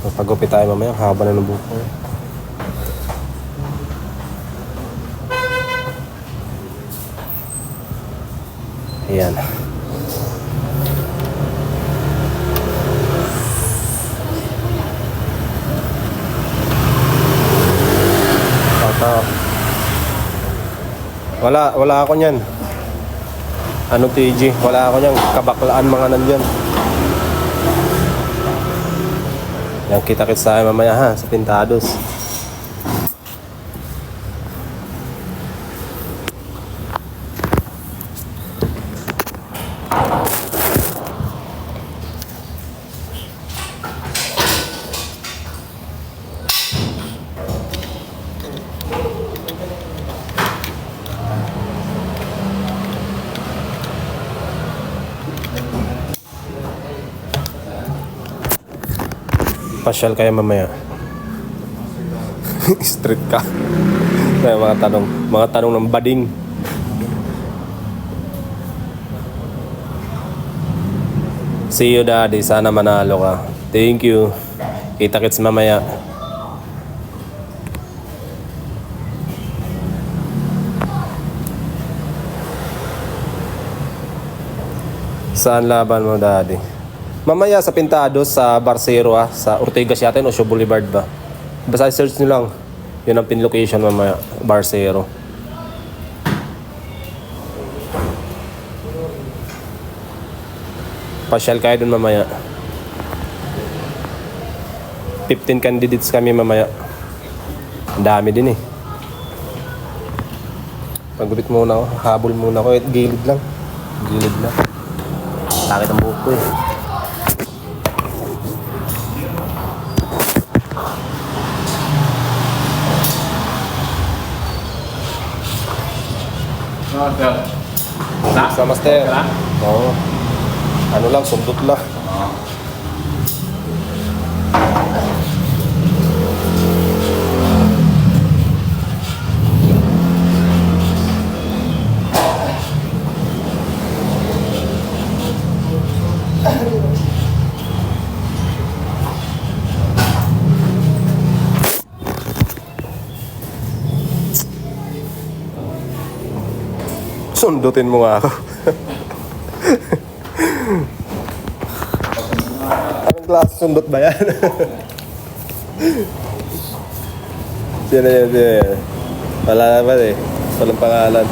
Magpagupit tayo mamaya, haba na ng buhok ko. Ayan. Wala ako niyan. Ano TG? Wala ako niyan. Kabaklaan mga nandyan. Yan, kita-kits tayo mamaya ha, sa Pintados. Pasyal kayo mamaya. Street ka. Kaya mga tanong ng bading. See you daddy, sana manalo ka. Thank you. Kita-kits mamaya. Saan laban mo daddy? Mamaya sa Pintados, sa Barcero sa Ortigas yata o Show Boulevard ba? Basta search nyo lang. Yun ang pin location mamaya, Barcero. Pasyal kayo dun mamaya. 15 candidates kami mamaya. Ang dami din eh. Pagupit muna ako, habol muna ako, gilid lang. Gilid lang. Takit ang buhok ko eh. Sa master. Oo. Ano lang, sundot lang. Sundutin mo nga ako. Anong klase sundot ba yan? Sino yan? Wala naman eh. Walang pangalan.